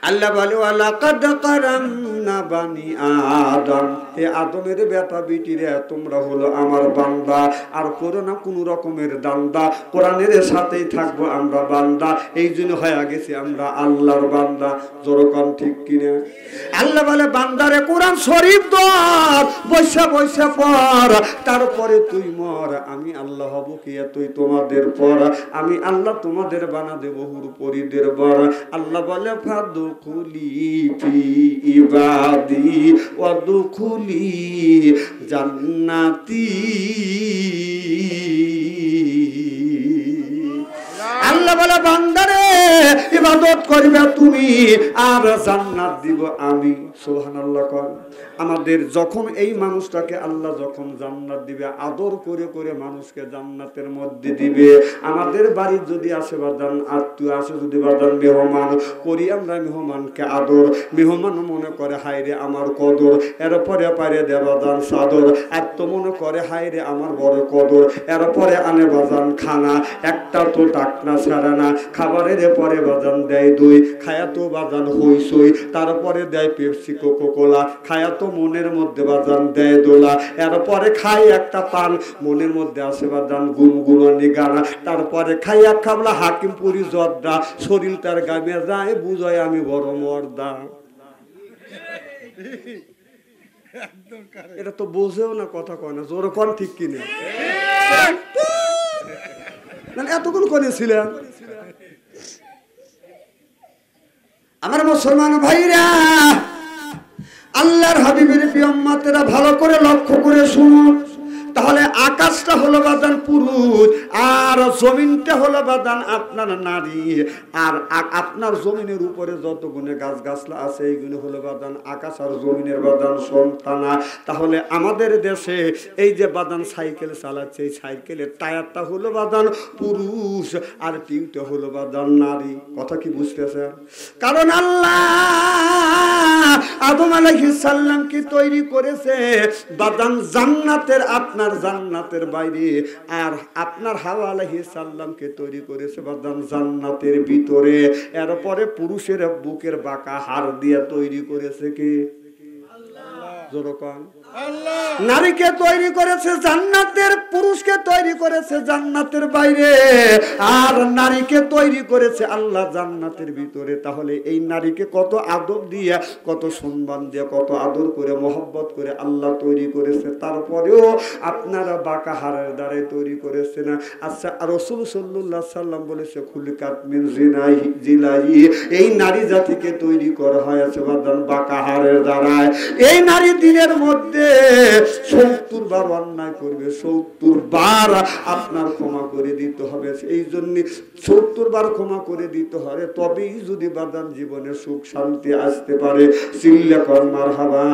আল্লাহ বলে ওয়ালাকাদ কারামনা বানি আদম, হে আদমের বেটা বেটিরা তোমরা হলো আমার বান্দা। আর করো না কোনো রকমের দান্দা, কোরআনের সাথেই থাকবো আমরা বান্দা, এই জন্য হয়ে গেছি আমরা আল্লাহর বান্দা। জোরকম ঠিক কিনা? আল্লাহ বলে বান্দারে কোরআন শরীফ ধর, বৈশা বৈশা পড়, তারপরে তুই মর, আমি আল্লাহ হব কি তুই তোমাদের পর, আমি আল্লাহ তোমাদের বানা দেব হুর পরিদের বর। আল্লাহ বলে ফাদুকুলি ফি ইবাদি ওয়াদুকুলি জান্নাতি। আল্লাহ বলে বান্দারে ইবাদত করবে তুমি আর জান্নাত দিব আমি। সুবহানাল্লাহ। কোন আমাদের যখন এই মানুষটাকে আল্লাহ যখন জান্নাত দিবে, আদর করে করে মানুষকে জান্নাতের মধ্যে দিবে। আমাদের বাড়ি যদি আসে বাদান আত্মীয় আসে, যদি বাদান মেহমান করি আমরা মেহমানকে আদর, মেহমান মনে করে হায়রে আমার কদর, এরপরে পারে দেবাদান সাদর, এত মনে করে হায়রে আমার বড় কদর, এরপরে আনে বাজান খানা, একটা তো ডাকনা ছাড়া না, খাবারের পরে বাজান দেয় দই, খায়া তো বাজান হইসই, তারপরে দেয় পেপসি কোকো কোলা, খায়া তো মনের মধ্যে বাজান দেয় দোলা, এরপরে খাই একটা পান, মনের মধ্যে আসে বাজান গুনগুনানি গানা, তারপরে খাইয়া খাবলা হাকিমপুরি জর্দা, শরীর তার গামে যায় বুঝায় আমি বড় মর্দা। এটা তো বোঝেও না, কথা কয় না, জোর কোন ঠিক কিনে এতগুলো করেছিলাম। আমার মুসলমান ভাইরা, আল্লাহর হাবিবের প্রিয় উম্মতেরা ভালো করে লক্ষ্য করে শুনুন। তাহলে আকাশটা হলো বাদান পুরুষ, আর জমিনটা হলো বাদান আপনার নারী, আর আপনার জমিনের উপরে যত গুণে গাছ গাছলা আছে এইগুলো হলো বাদান আকাশ আর জমিনের বাদান সন্তানা। তাহলে আমাদের দেশে এই যে বাদান সাইকেল চালাচ্ছে, এই সাইকেলের টায়ারটা হলো বাদান পুরুষ আর টিউটা হলো বাদান নারী। কথা কি বুঝতেছেন? কারণ আল্লাহ আদম আলাইহিস সালামকে তৈরি করেছে বাদান জান্নাতের, আপনার জান্নাতের বাইরে, আর আপনার হাওয়া আলাইহিস সালামকে তৈরি করেছে বাদান জান্নাতের ভিতরে। এরপরে পুরুষের বুকের বাঁকা হাড় দিয়ে তৈরি করেছে কি আল্লাহ। জোরকান নারীকে তৈরি করেছে জান্নাতের, পুরুষকে তৈরি করেছে জান্নাতের বাইরে, আর নারীকে তৈরি করেছে আল্লাহ জান্নাতের ভিতরে। তাহলে এই নারীকে কত আদব দিয়ে, কত সম্মান দিয়ে, কত আদর করে, মহব্বত করে আল্লাহ তৈরি করেছে। তারপরেও আপনারা বাঁকা হাড়ের দ্বারাই তৈরি করেছে না। আচ্ছা, রাসূল সাল্লাল্লাহু আলাইহি সাল্লাম বলেছে খুলিকাত মিন জিলাই, এই নারী জাতিকে তৈরি করা হয়েছে বাঁকা হাড়ের দ্বারায়। এই নারী দিনের মধ্যে 70 বার অন্যায় করবে, 70 বার আপনার ক্ষমা করে দিতে হবে। এই জন্য 70 বার ক্ষমা করে দিতে হবে, তবেই যদি বাদান জীবনে সুখ শান্তি আসতে পারে। চিল্লা কর মারহাবা।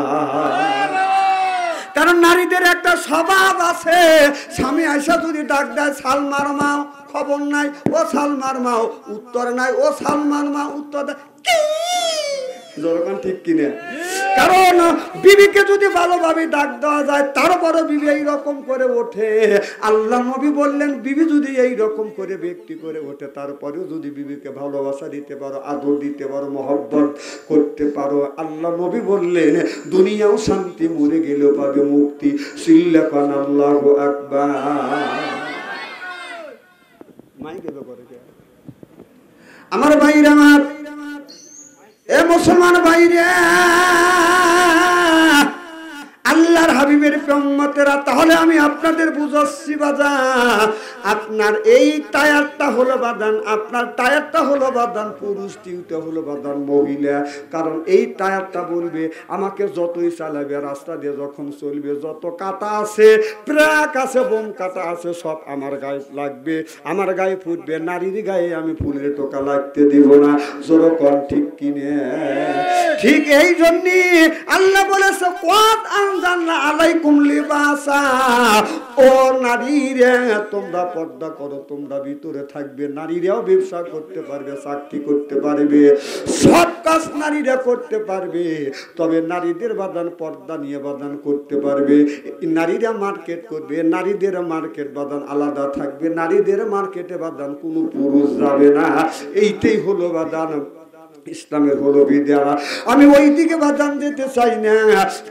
কারণ নারীদের একটা স্বভাব আছে, স্বামী আয়সা যদি ডাক দেয় সালমার মাও, খবর নাই, ও সালমার মাও, উত্তর নাই, ও সালমার মা উত্তর দেয় জনগণ ঠিক কিনে। কারণ বিবিকে যদি ভালোভাবে ডাক দেওয়া যায়, তারপরে বিবি এইরকম করে ওঠে। আল্লাহ নবী বললেন বিবি যদি এইরকম করে ব্যক্তি করে ওঠে, তারপরেও যদি বিবিকে ভালোবাসা দিতে পারো, আদর দিতে পারো, মহব্বত করতে পারো, আল্লাহ নবী বললেন দুনিয়াও শান্তি, মরে গেলেও পাবে মুক্তি। সিল্লাকান আল্লাহু আকবার। আমার ভাইরা, আমার এ মুসলমান ভাইরা, আল্লাহর হাবিবের উম্মতেরা, তাহলে আমি আপনাদের বুঝাচ্ছি বাজান, আপনার এই টায়ারটা হলো বাদান, আপনার টায়ারটা হলো বাদান পুরুষ, টিউটা হলো বাদান মহিলা। কারণ এই টায়ারটা বলবে আমাকে যতই চালাবে, রাস্তা দিয়ে যখন চলবে, যত কাটা আছে, ব্রেক আছে, বোম কাটা আছে, সব আমার গায়ে লাগবে, আমার গায়ে ফুটবে, নারীর গায়ে আমি ফুলের টোকা লাগতে দিব না। যেরকম ঠিক কিনে। ঠিক এই জন্যে আল্লাহ বলেছে কত আনজালনা আলাইকুম লিবাসা, ও নারীরা তোমরা পর্দা করো, তোমরা ভিতরে থাকবে। নারীরাও ব্যবসা করতে পারবে, চাকরি করতে পারবে, সব কাজ নারীরা করতে পারবে, তবে নারীদের বাদান পর্দা নিয়ে বাদান করতে পারবে। নারীরা মার্কেট করবে, নারীদের মার্কেট বাদান আলাদা থাকবে, নারীদের মার্কেটে বাদান কোনো পুরুষ যাবে না। এইটাই হলো বাদান ইসলামের হলো বিদ্যারা। আমি ওই দিকে বাদান যেতে চাই না।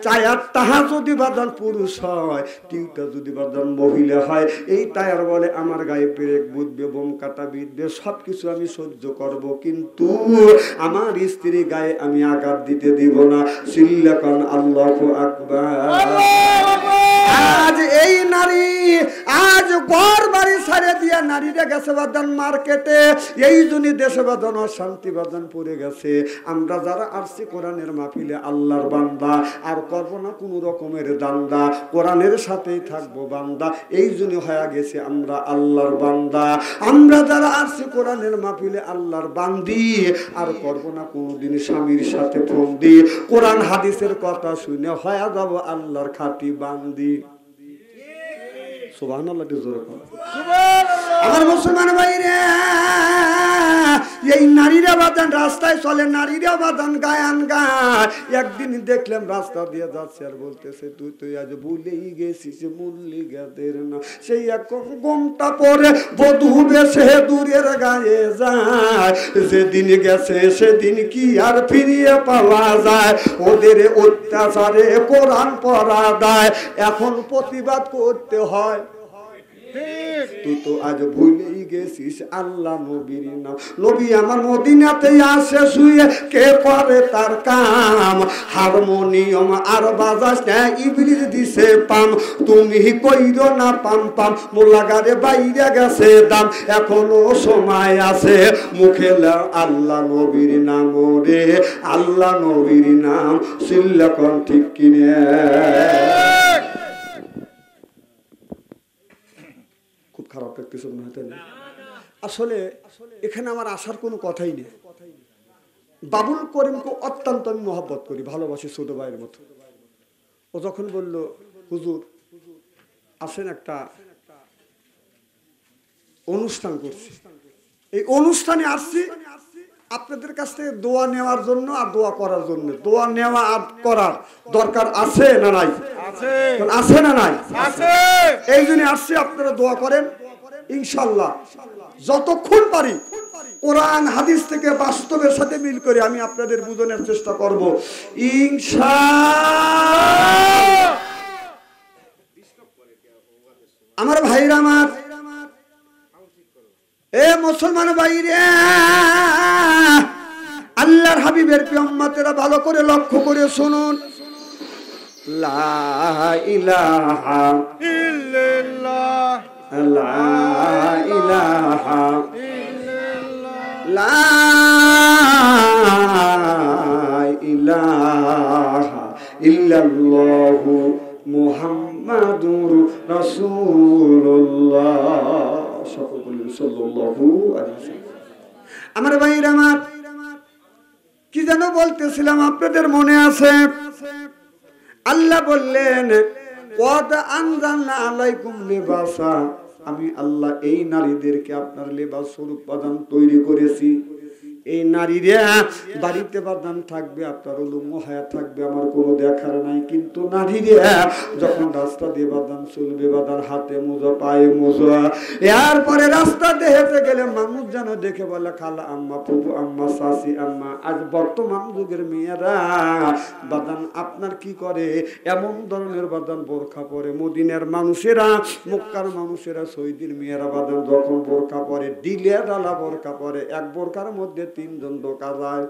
চাই আর তাহা যদি বাদান পুরুষ হয়, টিউটা যদি বাদান মহিলা হয়, এই টায়ার বলে আমার গায়ে পেরেক বুঝবে, বোম কাটা বিধবে, সবকিছু আমি সহ্য করব, কিন্তু আমার স্ত্রী গায়ে আমি আঘাত দিতে দিব না। সিল্লাকান আল্লাহু আকবার। আজ এই নারী আজ ঘর বাড়ি ছাড়ে দিয়া নারীরা গেছে বাদান মার্কেটে। এই জন্য দেশে বাদান অশান্তি বাদান পড়ে গেছে। আমরা যারা আসছি কোরআনের মাহফিলে আল্লাহর বান্দা, আর করবো না কোনো রকমের দান্দা, কোরআনের সাথেই থাকবো বান্দা, এই জন্য হয়ে গেছে আমরা আল্লাহর বান্দা। আমরা যারা আসছি কোরআনের মাহফিলে আল্লাহর বান্দি, আর করবো না কোনোদিন স্বামীর সাথে ফন্দি। কোরআন হাদিসের কথা শুনে হয়ে যাবো আল্লাহর খাঁটি বান্দি। সুবহানাল্লাহ, জোরে বলো সুবহানাল্লাহ। আমার মুসলমান ভাইরা, এই নারীরা বাদান রাস্তায় চলে, নারীরা বাদান গায়ান গায়। একদিন দেখলাম রাস্তা দিয়ে যাচ্ছে আর বলতেছে, তুই আজ ভুলেই গেছিস মুল্লি গাদের না। সেই এক ঘুমটা পরে বধূ বেশে দূরের গায়ে যায়। যেদিন গেছে সেদিন কি আর ফিরিয়ে পাওয়া যায়? ওদের অত্যাচারে কোরআন পড়া দেয়, এখন প্রতিবাদ করতে হয়। তুই তো আজ ভুলেই গেছিস আল্লাহ নবীর নাম। নবী আমার মদিনাতে আসে শুয়ে, কে করে তার কাম? হারমোনিয়াম আর বাজাস না, ইবলিস দিছে পাম। তুমি কইরো না পাম পাম, মোলাগারে বাইরে গেছে দাম। এখনো সময় আছে, মুখে লাও আল্লাহ নবীর নাম রে, আল্লাহ নবীর নাম। সিল্লাকন ঠিক কিনে? খারাপ লাগতেছে মনে হয়, তাই না? আসলে এখানে আমার আসার কোনো কথাই নেই। বাবুল করিমকে অত্যন্ত আমি মহব্বত করি, ভালোবাসি ছোট ভাইয়ের মতো। ও যখন বলল, হুজুর আসেন একটা অনুষ্ঠান করছি, এই অনুষ্ঠানে আসছি আপনাদের কাছ থেকে দোয়া নেওয়ার জন্য আর দোয়া করার জন্য। দোয়া নেওয়া আর করার দরকার আছে না নাই? আছে না নাই? এই জন্য আসছি, আপনারা দোয়া করেন। ইনশাআল্লাহ যতক্ষণ পারি কোরআন হাদিস থেকে বাস্তবের সাথে মিল করে আমি আপনাদের বুঝানোর চেষ্টা করব ইনশাআল্লাহ। আমার ভাইরা, আমার এ মুসলমান ভাইরা, আল্লাহর হাবিবের প্রিয় উম্মতেরা ভালো করে লক্ষ্য করে শুনুন। লা ইলাহা ইল্লাল্লাহ, লা ইলাহা ইল্লাল্লাহ, লা ইলাহা ইল্লাল্লাহু মুহাম্মাদুর রাসূলুল্লাহ সাল্লাল্লাহু আলাইহি ওয়াসাল্লাম। আমার ভাইরা, আমার কি যেন বলতেছিলাম, আপনাদের মনে আছে? আল্লাহ বললেন, ওয়াদ আনজালনা আলাইকুম লিবাসা, আমি আল্লাহ এই নারীদেরকে আপনার লেবাস স্বরূপ বাদান তৈরি করেছি। এই নারীরা বাড়িতে বাদান থাকবে, আপনার উলুঙ্গ হায়া থাকবে, আমার কোনো দেখার নাই। কিন্তু নারীরা যখন রাস্তা দিয়ে বাদান চলবে, বাদান হাতে মোজা, পায়ে মোজা, এরপরে রাস্তা দিয়ে হেঁটে গেলে মানুষ যেন দেখে বলে খালা আম্মা, ফুফু আম্মা, শাশি আম্মা। আজ বর্তমান যুগের মেয়েরা বাদান আপনার কি করে? এমন ধরনের বাদান বোরখা পরে। মদিনার মানুষেরা, মক্কার মানুষেরা, সৌদির মেয়েরা বাদান যখন বোরখা পরে, ডিলে ডালা বোরখা পরে, এক বোরখার মধ্যে তিনজন ঢোকা যায়।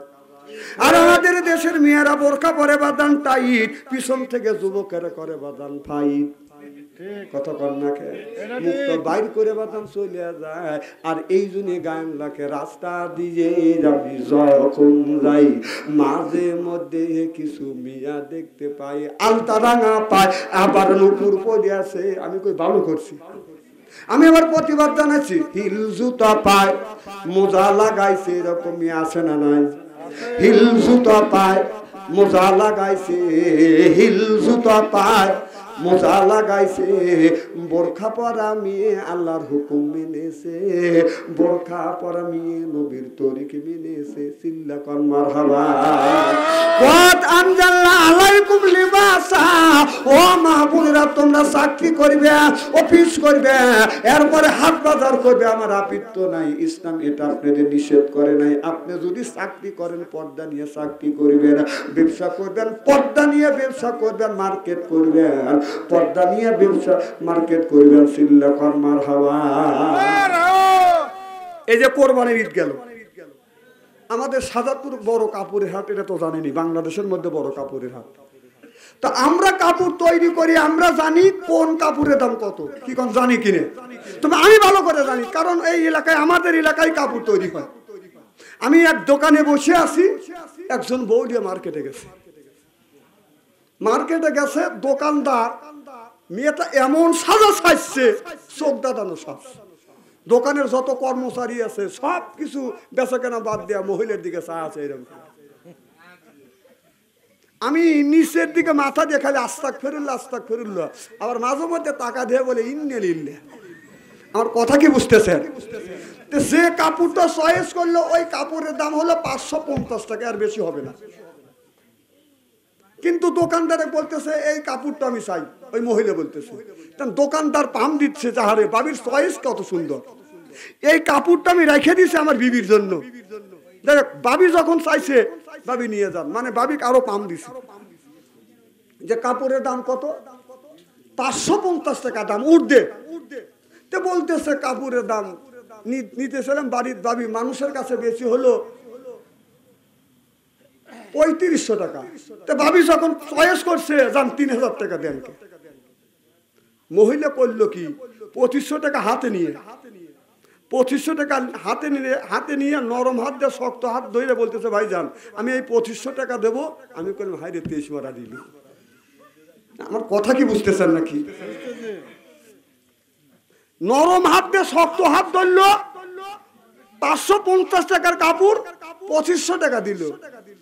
আর আমাদের দেশের মেয়েরা বোরখা পরে বাদান টাইট, পিছন থেকে যুবকেরা করে বাদান ফাইট। কথা কর না, মুক্ত বাইর করে বাদান চলে যায়। আর এই জন্য গান লাগে, রাস্তা দিয়ে যাবি যখন যাই, মাঝে মধ্যে কিছু মিয়া দেখতে পাই, আলতা রাঙা পায়, আবার নুপুর পড়ে আছে। আমি কই ভালো করছি, আমি আবার প্রতিবাদ জানাচ্ছি। হিল জুতা পায়, মোজা লাগাইছে, এরকমই আছে না নাই? হিল জুতা পায়, মোজা লাগাইছে, হিল জুতা পায়, মোজা লাগাইছে। বোরখা পরা মেয়ে আল্লাহর হুকুম মেনেছে, বোরখা পরা মেয়ে নবীর তরিক মেনেছে। চিল্লা কর মারহাবা। ওয়াত আনজালনা আলাইকুম লিবাসা, ও মাহবুবরা তোমরা চাকরি করবে, অফিস করবে, এরপরে হাট বাজার করবে, আমার আপত্তি নাই। ইসলাম এটা আপনাদের নিষেধ করে নাই। আপনি যদি চাকরি করেন পর্দা নিয়ে চাকরি করবেন, ব্যবসা করবেন পর্দা নিয়ে ব্যবসা করবেন, মার্কেট করবেন পর্দা নিয়ে ব্যবসা মার্কেট করবেন। সিল্লাকার মারহাবা। এই যে কোরবানির ঈদ গেল, আমাদের সাজাদপুর বড় কাপড়ের হাট, এটা তো জানেনি, বাংলাদেশের মধ্যে বড় কাপড়ের হাট। তো আমরা কাপড় তৈরি করি, আমরা জানি কোন কাপড়ের দাম কত, কি কোন জানি কিনে? তবে আমি ভালো করে জানি, কারণ এই এলাকায়, আমাদের এলাকায় কাপড় তৈরি হয়। আমি এক দোকানে বসে আছি, একজন বউ দিয়ে মার্কেটে গেছে। দোকানদার মেয়েটা এমন সাজা সাজছে, চোখ দাদানো সাজ। দোকানের যত কর্মচারী আছে সব কিছু বেচা কেনা বাদ দেওয়া, মহিলার দিকে চা আছে এরকম। আমি নিচের দিকে মাথা দিয়ে খালি আস্তাক ফেরুল্লাহ, আবার মাঝে মধ্যে টাকা দিয়ে বলে ইন্নে লিল্লে। আমার কথা কি বুঝতেছেন? যে কাপড়টা চয়েস করলো ওই কাপড়ের দাম হলো 550 টাকা, আর বেশি হবে না। কিন্তু দোকানদারে বলতেছে এই কাপড়টা আমি চাই, ওই মহিলা বলতেছে। দোকানদার পাম দিচ্ছে, যাহারে বাবির চয়েস কত সুন্দর, এই কাপড়টা আমি রেখে দিছি আমার বিবির জন্য। দেখ বাবি যখন চাইছে বাবি নিয়ে যান, মানে বাবি আরো পাম দিছে। যে কাপড়ের দাম কত? 550 টাকা দাম উর্ধে। তো বলতেছে কাপড়ের দাম নিতেছিলাম বাড়ির বাবি, মানুষের কাছে বেশি হলো 3500 টাকা। তো ভাবি যখন চয়েস করছে, যান 3000 টাকা দেন। মহিলা করলো কি, 2500 টাকা হাতে নিয়ে, 2500 টাকা হাতে নিয়ে নরম হাত দিয়ে শক্ত হাত ধরে বলতেছে ভাই যান আমি এই 2500 টাকা দেবো। আমি বললাম হাই রে 23 মারা দিলি। আমার কথা কি বুঝতেছেন নাকি? নরম হাত দিয়ে শক্ত হাত ধরলো, 550 টাকার কাপড় 2500 টাকা দিল।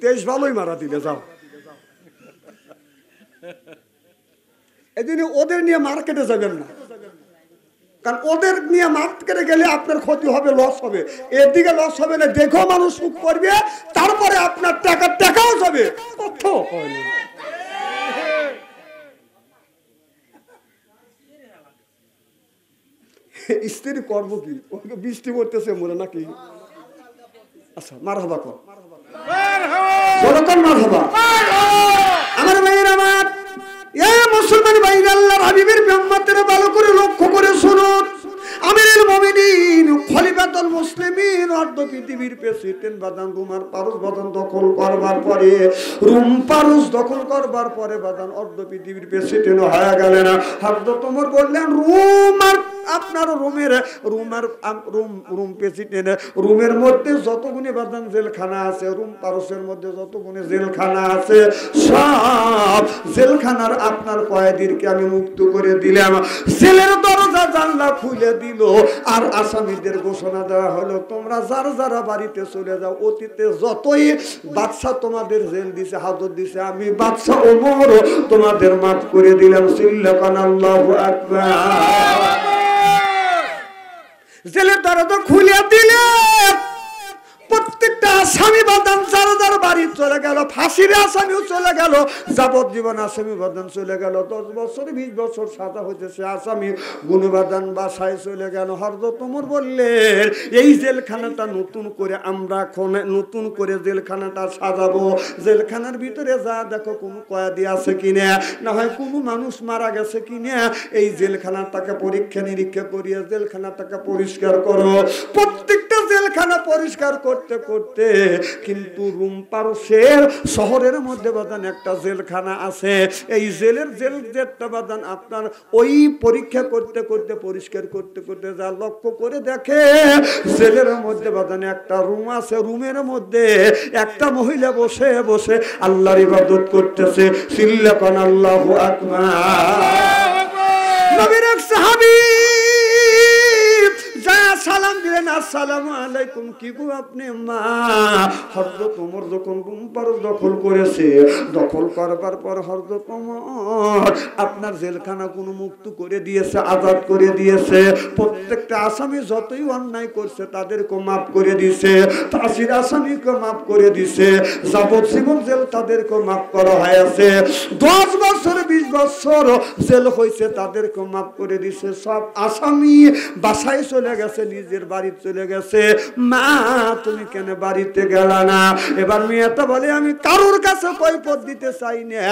23 ভালোই মারা দিলে, যাও। এদিন ওদের নিয়ে মার্কেটে যাবেন না, কারণ ওদের নিয়ে মার্কেটে গেলে আপনার ক্ষতি হবে, লস হবে। এদিকে লস হবে না, দেখো মানুষ সুখ করবে, তারপরে আপনার টাকাও যাবে। স্ত্রী করবো কি, ওকে বৃষ্টি পড়তেছে মনে নাকি? আচ্ছা মারহাবা কর, মারহাবা। আমার ভাইয়ের, আমার মুসলমান ভাইরা, আল্লাহর হাবিবের ব্রহ্মাত্রে ভালো করে লক্ষ্য করে শুনুন। আমিরুল মুমিনিন খলিফাতুল মুসলিমিন অর্ধ পৃথিবীর প্রেসিডেন্ট বাদান রুমার পারস বাদান দখল করবার পরে, বাদান অর্ধ পৃথিবীর প্রেসিডেন্ট হয়ে গেলেন। হযরত ওমর বললেন রুম আর আপনার রুম প্রেসিডেন্ট, রুমের মধ্যে যতগুলি বাদান জেলখানা আছে, রুম পারসের মধ্যে যতগুলি জেলখানা আছে, সব জেলখানার আপনার কয়েদিরকে আমি মুক্ত করে দিলাম। জেলের দরজা জানলা খুলে দিল, আর আসামিদের ঘোষণা দেওয়া হলো তোমরা যারা বাড়িতে চলে যাও। অতীতে যতই বাদশা তোমাদের জেল দিছে, হাজত দিছে, আমি বাদশা ওমর তোমাদের মাফ করে দিলাম। আল্লাহু আকবার। জেলের দরজা খুলে দিলে প্রত্যেকটা আসামি বাদান যার বাড়ি চলে গেল, ফাঁসির আসামিও চলে গেল, যাবজ্জীবন আসামি বাদান চলে গেল, 10 বছর 20 বছর সাজা হইতেছে আসামি গুণবাদান বাসায় চলে গেল। হযরত ওমর বললেন এই জেলখানাটা নতুন করে আমরা এখন নতুন করে জেলখানাটা সাজাবো। জেলখানার ভিতরে যা দেখো কোনো কয়েদি আছে কিনা, না হয় কোনো মানুষ মারা গেছে কিনা, এই জেলখানাটাকে পরীক্ষা নিরীক্ষা করিয়ে জেলখানাটাকে পরিষ্কার করো। প্রত্যেকটা জেলখানা পরিষ্কার করতে করতে কিন্তু রুম পারসের শহরের মধ্যে বাদান একটা জেলখানা আছে। এই জেলটা বাদান আপনার ওই পরীক্ষা করতে করতে পরিষ্কার করতে করতে যা লক্ষ্য করে দেখে, জেলের মধ্যে বাদান একটা রুম আছে, রুমের মধ্যে একটা মহিলা বসে বসে আল্লাহর ইবাদত করতেছে। সিল্লাকান আল্লাহু আকবার। নবীর এক সাহাবী যা সালাম দিলেন, আসসালামু আলাইকুম, কি গো আপনি? মা, হযরত ওমর যখন রুমপার দখল করেছে, দখল করবার পর হযরত ওমর আপনার জেলখানা কোনো মুক্ত করে দিয়েছে, আজাদ করে দিয়েছে। প্রত্যেকটা আসামি যতই অন্যায় করছে তাদেরকে মাফ করে দিয়েছে, ফাঁসির আসামিকে মাফ করে দিয়েছে, যাবজ্জীবন জেল তাদেরকে মাফ করা হয়েছে, 10 বছর 20 বছর জেল হয়েছে তাদেরকে মাফ করে দিয়েছে। সব আসামি বাসায় চলে গেছে, নিজের বাড়ি চলে গেছে। মা, তুমি কেন বাড়িতে গেলা না? এবার মেয়েটা বলে, আমি কারোর কাছে কৈফিয়ত দিতে চাই না,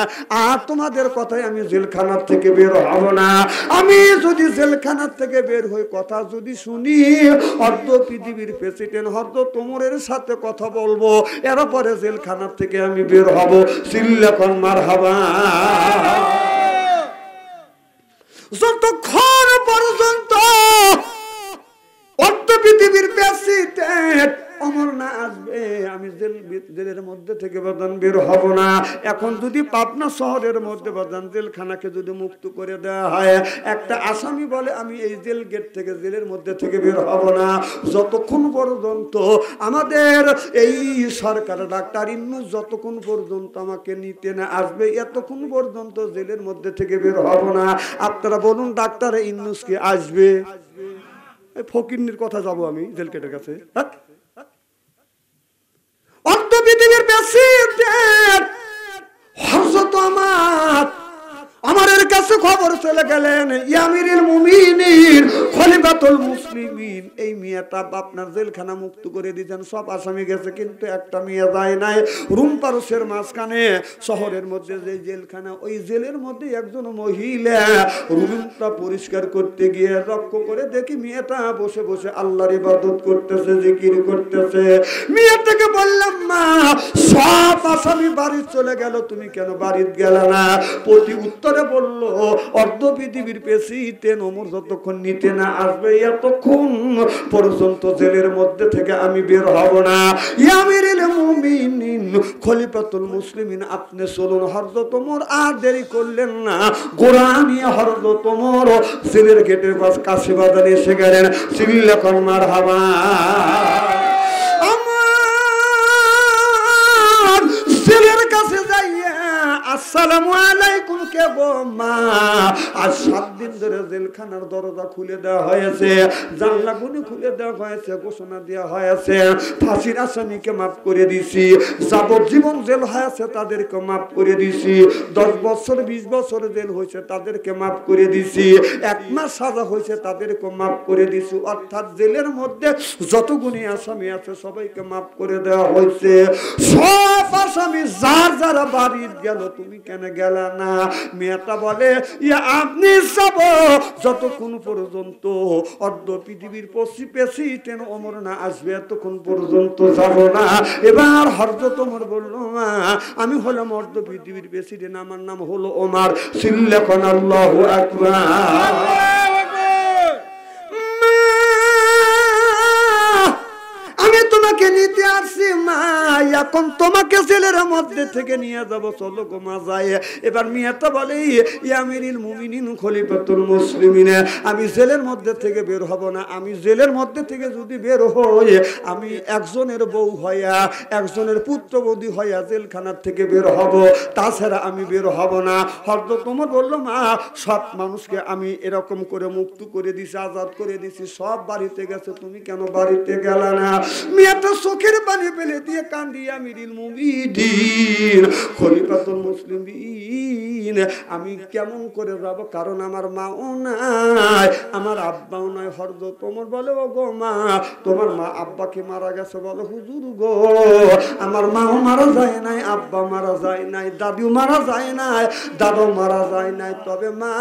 আর তোমাদের কথাই আমি জেলখানার থেকে বের হব না। আমি যদি জেলখানার থেকে বের হই, কথা যদি শুনি, অর্ধ পৃথিবীর প্রেসিডেন্ট হযরত ওমরের সাথে কথা বলবো, এরপরে জেলখানার থেকে আমি বের হব। চিল্লাখন মারহাবা। যতক্ষণ পর্যন্ত অর্ধ পৃথিবীর প্রেসিডেন্ট ওমর না আসবে, আমি জেলের মধ্যে থেকে বাদান বের হব না। এখন যদি পাবনা শহরের মধ্যে বাদান জেলখানাকে যদি মুক্ত করে দেওয়া হয়, একটা আসামি বলে আমি এই জেল গেট থেকে, জেলের মধ্যে থেকে বের হব না, যতক্ষণ পর্যন্ত আমাদের এই সরকার ডাক্তার ইন্নুস যতক্ষণ পর্যন্ত আমাকে নিতে না আসবে, এতক্ষণ পর্যন্ত জেলের মধ্যে থেকে বের হব না। আপনারা বলুন, ডাক্তার ইন্নুস কি আসবে? ফকিন্নির কথা যাব আমি জেল গেটের কাছে? অর্ধ পৃথিবীর প্রেসিডেন্ট হযরত আমারের কাছে খবর চলে গেলেন, আমিরুল মুমিনিন খলিফাতুল মুসলিমিন, এই মেয়েটা আপনার জেলখানা মুক্ত করে দিয়েছেন, সব আসামি গেছে, কিন্তু একটা মেয়ে যায় নাই। রুম পারস্যের মাঝখানে শহরের মধ্যে যে জেলখানা, ওই জেলের মধ্যে একজন মহিলা রুমটা পরিষ্কার করতে গিয়ে লক্ষ্য করে দেখি মেয়েটা বসে বসে আল্লাহর ইবাদত করতেছে, জিকির করতেছে। মেয়েটাকে বললাম, মা, সব আসামি বাড়ি চলে গেল, তুমি কেন বাড়িতে গেলে না? প্রতি উত্তরে বলল, অর্ধ পৃথিবীর প্রেসিডেন্ট ওমর যতক্ষণ নিতে না আসবে, এতক্ষণ পর্যন্ত জেলের মধ্যে থেকে আমি বের হব না। আমিরুল মুমিনিন খলিফাতুল মুসলিমিন, আপনি চলুন। হযরত ওমর আর দেরি করলেন না, ঘোড়া নিয়ে হযরত ওমর জেলের গেটের কাছে বাজারে এসে গেলেন। চিল্লাখন মারহাবা। আমার জেলের কাছে যাইয়া আসসালামু আলাইকুম, কে গো? মা, আজ 7 দিন ধরে জেলখানার দরজা খুলে দেওয়া হয়েছে, জানলাগুলি খুলে দেওয়া হয়েছে, ঘোষণা দেওয়া হয়েছে, ফাঁসির আসামিকে মাফ করে দিছি, যাবজ্জীবন জেল হয়েছে তাদেরকে মাফ করে দিছি, 10 বছর 20 বছর জেল হয়েছে তাদেরকে মাফ করে দিছি, 1 মাস সাজা হয়েছে তাদেরকে মাফ করে দিছি। অর্থাৎ জেলের মধ্যে যতগুলি আসামি আছে সবাইকে মাফ করে দেওয়া হয়েছে। সব আসামি যার যারা বাড়ি গেল, তুমি কেন গেলা না? মেয়েটা বলে, আপনি যাব, যতক্ষণ পর্যন্ত অর্ধ পৃথিবীর প্রেসিডেন্ট ওমর না আসবে এতক্ষণ পর্যন্ত যাব না। এবার হযরত ওমর বলল, মা, আমি হলাম অর্ধ পৃথিবীর প্রেসিডেন্ট, আমার নাম হলো ওমর। চিল্লাখন আল্লাহু আকবার। আমি তোমাকে নিতে আসছি মা, এখন তোমাকে জেলের মধ্যে থেকে নিয়ে যাব, চলো গো মা যায়। এবার মেয়েটা বলে, আমিরুল মুমিনিন খলিফাতুল মুসলিমিন, আমি জেলের মধ্যে থেকে বের হব না। আমি জেলের মধ্যে থেকে যদি বের হই, আমি একজনের বউ হইয়া, একজনের পুত্রবধূ হইয়া জেলখানার থেকে বের হব, তাছাড়া আমি বের হব না। হযরত ওমর বলল, মা, সব মানুষকে আমি এরকম করে মুক্ত করে দিছি, আজাদ করে দিছি, সব বাড়িতে গেছে, তুমি কেন বাড়িতে গেলা না? মেয়েটা চোখের পানি ফেলে দিয়ে কান্দি, আমিরুল মুমিনিন খলিফাতুল মুসলিমিন, আমি কেমন করে যাব? কারণ আমার মাও নাই, আমার আব্বাও নাই। হযরত ওমর বলে, ও গো মা, তোমার মা আব্বা কি মারা গেছে? বলো, হুজুর গো, আমার মাও মারা যায় নাই, আব্বা মারা যায় নাই, দাদিও মারা যায় নাই, দাদাও মারা যায় নাই, তবে মা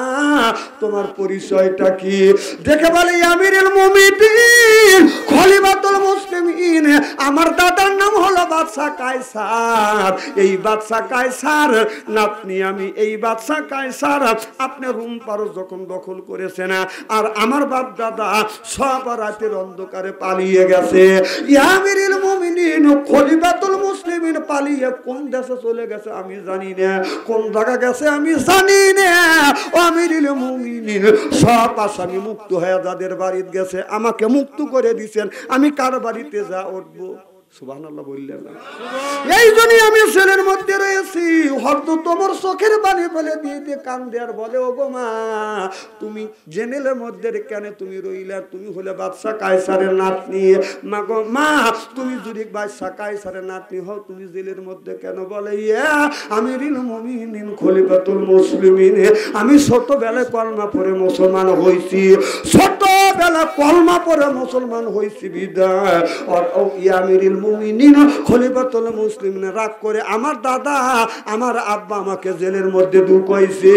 তোমার পরিচয়টা কি? দেখে বলে, আমিরুল মুমিনিন খলিফাতুল মুসলিমিন, আমার দাদার নাম হলো বাদশা কায়সার, এই বাদশা কায়সার নাতনি আমি, এই বাদশা কায়সার আপনি রুম পারস যখন দখল করেছেন আর আমার বাপ দাদা সব রাতের অন্ধকারে পালিয়ে গেছে। আমিরুল মুমিনিন খলিফাতুল মুসলিমিন পালিয়ে কোন দেশে চলে গেছে আমি জানি না, কোন জায়গা গেছে আমি জানি না। আমিরুল মুমিনিন সব আসামি মুক্ত হয়ে যাদের বাড়িতে গেছে আমাকে মুক্ত করে দিয়েছেন, আমি কার বাড়িতে যা উঠবো? সুবহানাল্লাহ বললেন। এই জন্যই আমি ছেলের মধ্যে রয়েছি। হয়তো তোমার চোখের পানি ফেলে দিয়ে দিয়ে কান্দে আর বলে, ও গো মা তুমি জেনেলের মধ্যে কেন তুমি রইলা? তুমি হলে বাদশা কায়সারের নাতনি। মা গো মা তুমি যদি বাদশা কায়সারের নাতনি হও তুমি জেলের মধ্যে কেন? বলে ইয়া আমিরুল মুমিনিন খলিফাতুল মুসলিমিন, আমি ছোটবেলায় কলমা পড়ে মুসলমান হইছি, ছোটবেলা কলমা পড়ে মুসলমান হইছি বিদায় আর আমিরুল মুমিনিন খলিফাতুল মুসলিমিন রাগ করে আমার দাদা আমার আব্বা আমাকে জেলের মধ্যে ঢুকাইছে।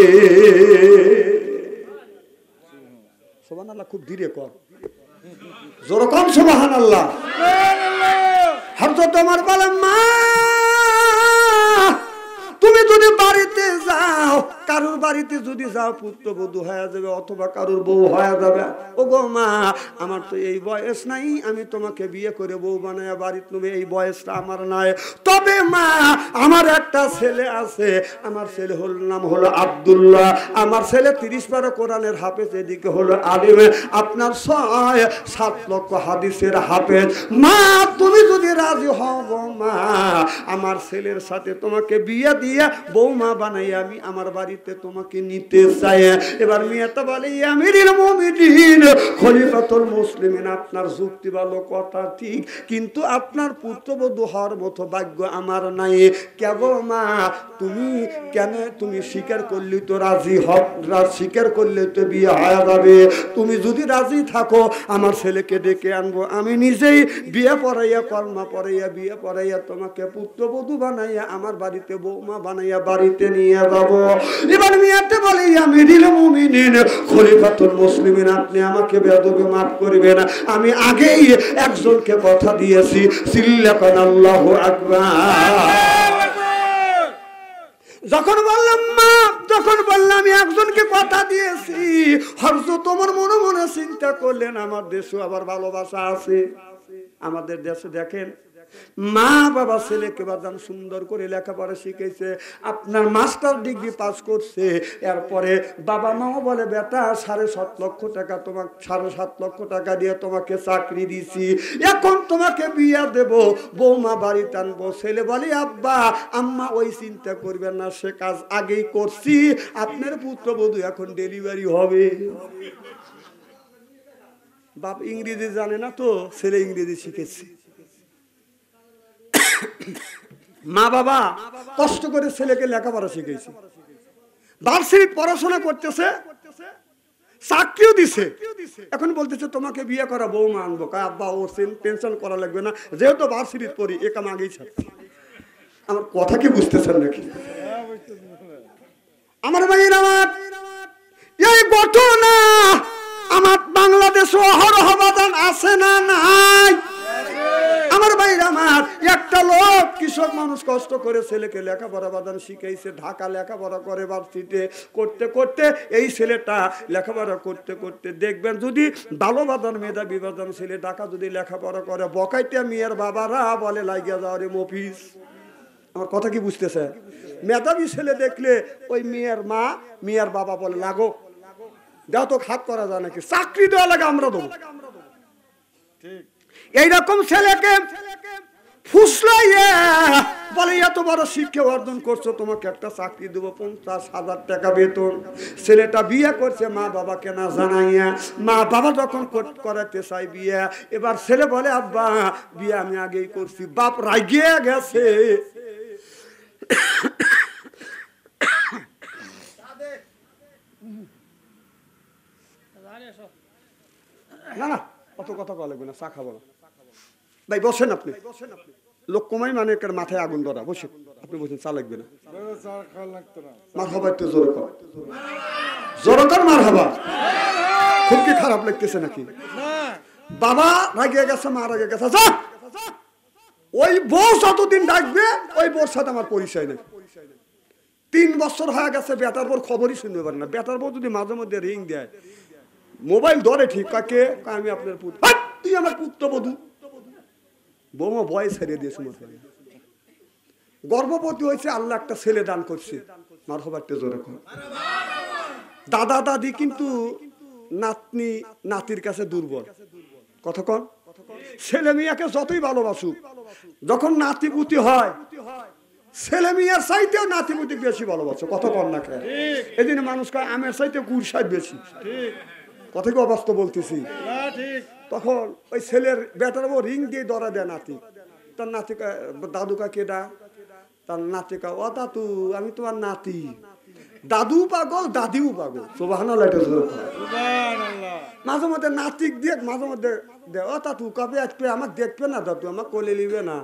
সুবহানাল্লাহ, খুব ধীরে কর, জোরে কর সুবহানাল্লাহ। হযরত ওমর বলে মা তুমি যদি বাড়িতে যাও, কারোর বাড়িতে যদি যাও পুত্রবধূ হয়ে যাবে অথবা কারোর বউ হয়ে যাবে। ও গো মা আমার তো এই বয়স নাই, আমি তোমাকে বিয়ে করে বউ বানায় বাড়িতে নেবে, এই বয়সটা আমার নাই। তবে মা আমার একটা ছেলে আছে, আমার ছেলে নাম হলো আব্দুল্লাহ, আমার ছেলে 30 পারা কোরআনের হাফেজ, এদিকে হলো আলিম, আপনার 6-7 লক্ষ হাদিসের হাফেজ। মা তুমি যদি রাজি হও গো মা আমার ছেলের সাথে তোমাকে বিয়ে দিয়ে বৌমা বানাই আমি আমার বাড়িতে তোমাকে নিতে চাই। এবার মেয়েটা বলে আমিরুল মুমিনিন খলিফাতুল মুসলিমিন আপনার যুক্তি ভালো, কথা ঠিক, কিন্তু আপনার পুত্রবধূ হওয়ার মতো ভাগ্য আমার নাই। কেবল মা তুমি কেন তুমি স্বীকার করলে তো রাজি হব, স্বীকার করলে তো বিয়ে হয়ে যাবে। তুমি যদি রাজি থাকো আমার ছেলেকে ডেকে আনবো, আমি নিজেই বিয়ে পড়াইয়া কলমা পড়াইয়া বিয়ে পড়াইয়া তোমাকে পুত্রবধূ বানাইয়া আমার বাড়িতে বৌমা বানাইয়া বাড়িতে নিয়ে যাব। এবার মেয়েতে বলে আমিরুল মুমিনিন খলিফাতুল মুসলিমিন আপনি আমাকে বেয়াদবি মাফ করবেন, আমি আগেই একজনকে কথা দিয়েছি। সিল্লাকান আল্লাহু আকবার। যখন বললাম মা, যখন বললাম আমি একজনকে কথা দিয়েছি, হযরত ওমর মনে মনে চিন্তা করলেন আমার দেশে আবার ভালোবাসা আছে। আমাদের দেশে দেখেন মা বাবা ছেলেকে বাদাম সুন্দর করে লেখাপড়া শিখেছে, আপনার মাস্টার ডিগ্রি পাস করছে, এরপরে বাবা মাও বলে বেটা 7.5 লক্ষ টাকা তোমাকে 7.5 লক্ষ টাকা দিয়ে তোমাকে চাকরি দিছি, এখন তোমাকে বিয়ে দেব, বৌমা বাড়িতে আনবো। ছেলে বলে আব্বা আম্মা ওই চিন্তা করবেন না, সে কাজ আগেই করছি, আপনার পুত্রবধূ এখন ডেলিভারি হবে। বাপ ইংরেজি জানে না তো, ছেলে ইংরেজি শিখেছে। মা বাবা কষ্ট করে ছেলেকে লেখাপড়া শিখেছে, ভার্সিটিতে পড়াশোনা করতেছে, চাকরিও দিছে, এখন বলতেছে তোমাকে বিয়ে করা বৌমা আনবো। আব্বা ও টেনশন করা লাগবে না, যেহেতু ভার্সিটিতে পড়ি এ কাম আগেই ছাড়ছি। আমার কথা কি বুঝতেছেন নাকি? আমার ভাইয়ের আমার এই ঘটনা আমার বাংলাদেশে অহরহ বাদান আছে না নাই? আমার ভাইরা আমার একটা লোক কৃষক মানুষ কষ্ট করে ছেলেকে লেখাপড়া বাদান শিখাইছে, ঢাকা লেখাপড়া করে ভার্সিটিতে করতে করতে এই ছেলেটা লেখাপড়া করতে করতে দেখবেন যদি ভালো বাদান মেধাবী বাদান ছেলে ঢাকা যদি লেখাপড়া করে বকাইতে মেয়ের বাবারা বলে লাগিয়া যাও রে মফিস। আমার কথা কি বুঝতেছে? মেধাবী ছেলে দেখলে ওই মেয়ের মা মেয়ের বাবা বলে লাগো দাও তো হাত করা যায় নাকি, চাকরি দেওয়া লাগে আমরা দেবো। ঠিক এইরকম ছেলেকে ফুসলাইয়া বলে এত বড় শিক্ষা অর্জন করছো তোমাকে একটা চাকরি দেবো 50,000 টাকা বেতন। ছেলেটা বিয়ে করছে মা বাবাকে না জানাইয়া, মা বাবা যখন করাতে চাই বিয়ে, এবার ছেলে বলে আব্বা বিয়ে আমি আগেই করছি, বাপ রাগিয়ে গেছে। না না অত কথা বলা লাগবে না, চা খাবো না ভাই, বসেন আপনি। লোক কমাই মানে মাথায় আগুন ধরা, বসেন আপনি বসেন, চা লাগবে না। মার হবা একটু জোরে কর, জোরে কর মার হবা। খুব কি খারাপ লাগতেছে নাকি? বাবা রাগিয়ে গেছে, মা রাগে গেছে, যা ওই বউ যতদিন ডাকবে ওই বউর সাথে আমার পরিচয় নেই। 3 বছর হয়ে গেছে, বেটার বউর খবরই শুনতে পারে না। বেটার বউ যদি মাঝে মধ্যে রিং দেয়, মোবাইল ধরে ঠিক, কাকে? আমি আপনার পুত্র। তুই আমার পুত্রবধূ। বৌমা ভয় ছেড়ে দিয়েছে। গর্ভবতী হয়েছে, আল্লাহ একটা ছেলে দান করছে। মারহাবাতে জোরে কর। দাদা দাদি কিন্তু নাতনি নাতির কাছে দুর্বল। কতক্ষণ ছেলে মেয়েকে যতই ভালোবাসুক, যখন নাতিপুতি হয় ছেলে মেয়ের চাইতেও নাতিপুতি বেশি ভালোবাসো। কতক্ষণ না খেয়ে এই জন্য মানুষ কয় আমের চাইতে গুড় সাইড বেশি। কত কি অবাস্তব বলতেছি। তখন ওই ছেলের বেটার বউ রিং দিয়ে ধরা দেয় নাতি। তার নাতি দাদুকা কেডা? তার নাতি কা, ও দাদু আমি তোমার নাতি। দাদু পাগল, দাদিও পাগল। সুবহানাল্লাহ। মাঝে মধ্যে নাতিক দিয়ে, মাঝে মধ্যে ও দাদু কবে আসবে, আমাকে দেখবে না দাদু, আমাকে কোলে নিবে না।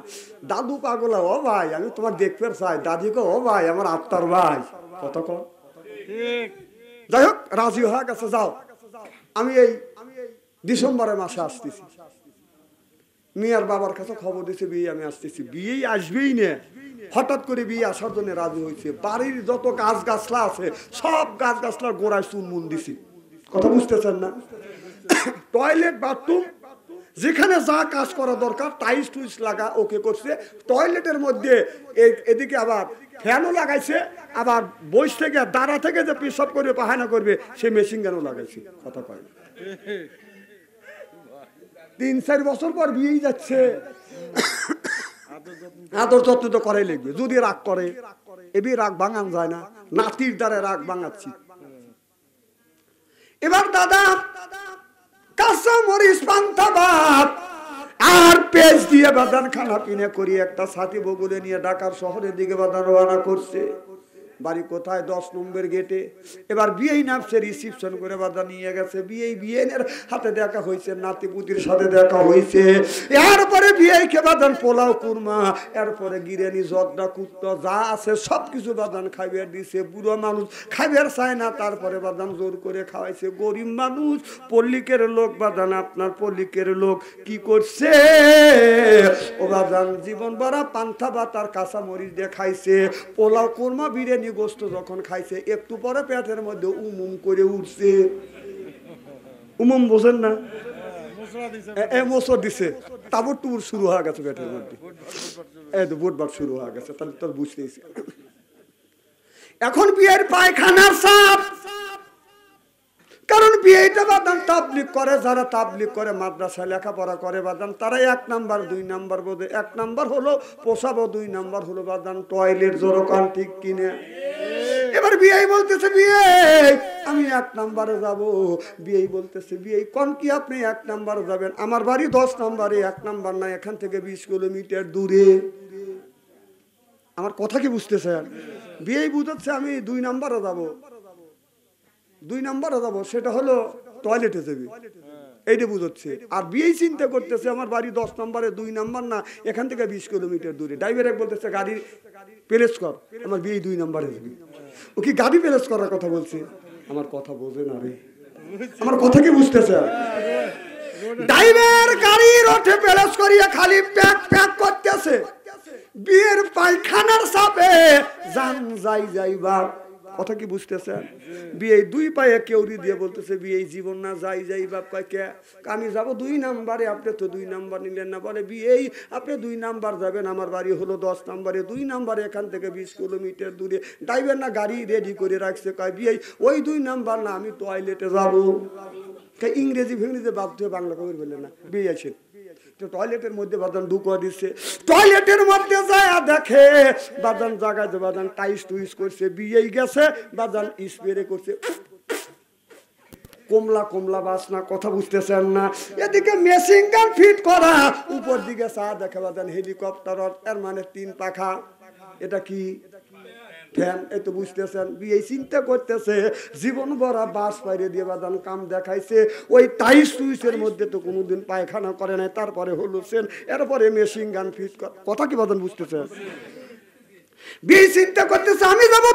দাদু পাগল, ও ভাই আমি তোমার দেখতে চাই। দাদিকে, ও ভাই আমার আত্মার ভাই। কতক্ষণ যাই হোক রাজি হয়ে গেছে, যাও আমি এই ডিসেম্বরের মাসে আসতেছি। মেয়ের বাবার কাছে খবর দিছে বিয়ে আমি আসতেছি। বিয়েই আসবেই না, হঠাৎ করে বিয়ে আসার জন্য রাজি হয়েছে। বাড়ির যত গাছ গাছলা আছে সব গাছ গাছলার গোড়ায় চুনমুন দিছি। কথা বুঝতেছেন না? টয়লেট বাথরুম যেখানে যা কাজ করা দরকার টাইলস টুইস লাগা ওকে করছে। টয়লেটের মধ্যে এদিকে আবার ফ্যানও লাগাইছে, আবার বইস থেকে দাঁড়া থেকে যে পেশাব করবে পায়খানা করবে সে মেশিন গানও লাগাইছে। কথা কয় 3-4 বছর পর বিয়েই যাচ্ছে। আদর যত্ন তো করাই লাগবে। যদি রাগ করে, এবি রাগ ভাঙান যায় না। নাতির দ্বারা রাগ ভাঙাচ্ছি। এবার দাদা কাঁচা মরিচ পান্তা ভাত আর পেঁয়াজ দিয়ে বাদান খানা পিনে করি একটা সাথী বগুলে নিয়ে ঢাকার শহরের দিকে বাদান রওনা করছে। বাড়ি কোথায়? 10 নম্বর গেটে। এবার বিয়েই নামছে, রিসিপশন করে বাদা নিয়ে গেছে। বিয়ের হাতে দেখা হয়েছে, নাতিপুতির সাথে দেখা হয়েছে। এরপরে বিয়েকে বাদান পোলাও কুরমা, এরপরে গিরানি জর্দা কুত্তা যা আছে সবকিছু বাদান খাইবার দিছে। বুড়ো মানুষ খাইবার চায় না, তারপরে বাদান জোর করে খাওয়াইছে। গরিব মানুষ, পল্লিকের লোক বাদান, আপনার পল্লিকের লোক কি করছে? ও বাদান জীবন ভরা পান্থা ভাত আর কাঁচা মরিচ দিয়ে খাইছে। পোলাও কুরমা বিরিয়ানি গোস্ত যখন খাইছে একটু পরে পেটের মধ্যে উমুম করে উঠছে। উমুম বোঝেন না? মোসর দিছে, তাবর টুবুর শুরু হয়ে গেছে পেটের মধ্যে। এই তো বুটবার শুরু হয়ে গেছে, তাহলে তোর বুঝতেছি। এখন বিয়ের পায়খানার চাপ, কারণ বিয়েটা বাদান তাবলিগ করে, যারা তাবলিগ করে মাদ্রাসায় লেখাপড়া করে বাদান, তারা 1 নাম্বার 2 নাম্বার বোধে। 1 নাম্বার হলো পোষাবো, 2 নাম্বার হলো বাদান টয়লেট জোরকান, ঠিক কিনে। এবার বিয়ে বলতেছে বিয়ে আমি 1 নাম্বারে যাব। বিয়ে বলতেছে বিয়ে কোন কি আপনি 1 নাম্বারে যাবেন? আমার বাড়ি 10 নাম্বারে। 1 নাম্বার না, এখান থেকে 20 কিলোমিটার দূরে। আমার কথা কি বুঝতেছেন? বিয়ে বুঝাচ্ছে আমি 2 নাম্বারে যাব। 2 নাম্বারে যাবো, সেটা হলো টয়লেটে যাবি, এইটা বুঝাচ্ছে। আর বিয়ে চিন্তা করতেছে আমার বাড়ি 10 নম্বরে, 2 নাম্বার না, এখান থেকে 20 কিলোমিটার দূরে। ড্রাইভার এক বলতেছে গাড়ি প্লেস কর, আমার বিয়ে 2 নাম্বারে যাবি। ও কি গাড়ি প্লেস করার কথা বলছে? আমার কথা বোঝে না রে, আমার কথা কি বুঝতেছে? ড্রাইভার গাড়ির ওঠে প্লেস করিয়া খালি প্যাক প্যাক করতেছে। বিয়ের পায়খানার চাপে জান যাইবার কথা কি বুঝতেছেন? বিয়ে 2 পায়ে কেউরি দিয়ে বলতেছে বিয়ে জীবন না যাই বাপ। কয় কে? আমি যাবো 2 নাম্বারে, আপনি তো 2 নাম্বার নিলেন না। বলে বিয়েই আপনি 2 নাম্বার যাবেন, আমার বাড়ি হলো 10 নাম্বারে। 2 নাম্বারে এখান থেকে 20 কিলোমিটার দূরে। ড্রাইভার না গাড়ি রেডি করে রাখছে। কয় বিয়ে ওই 2 নাম্বার না, আমি টয়লেটে যাবো। ইংরেজি ভেঙে বাধ্য হয়ে বাংলা কবির বললেন না বিয়ে আছে। তো টয়লেটের মধ্যে বাদান ঢুকা দিচ্ছে। টয়লেটের মধ্যে যায় দেখে বাদান জায়গায় যে বাদান টাইস টুইস করছে। বিয়েই গেছে বাদান স্প্রে করছে, কমলা কমলা বাসনা। কথা বুঝতেছেন না? এদিকে মেশিন গান ফিট করা, উপর দিকে চা দেখে বাদান হেলিকপ্টার, এর মানে 3 পাখা। এটা কি ফ্যান? এই তো বুঝতেছেন। বিয়ে চিন্তা করতেছে জীবন ভরা বাস পাইরে দিয়ে বাদান কাম দেখাইছে। ওই টাইস টুইসের মধ্যে তো কোনোদিন পায়খানা করে নাই, তারপরে হলো সেন, এরপরে মেশিন গান ফিট। কথা কি বাদান বুঝতেছে? বিয়ে চিন্তা করতেছে আমি যাবো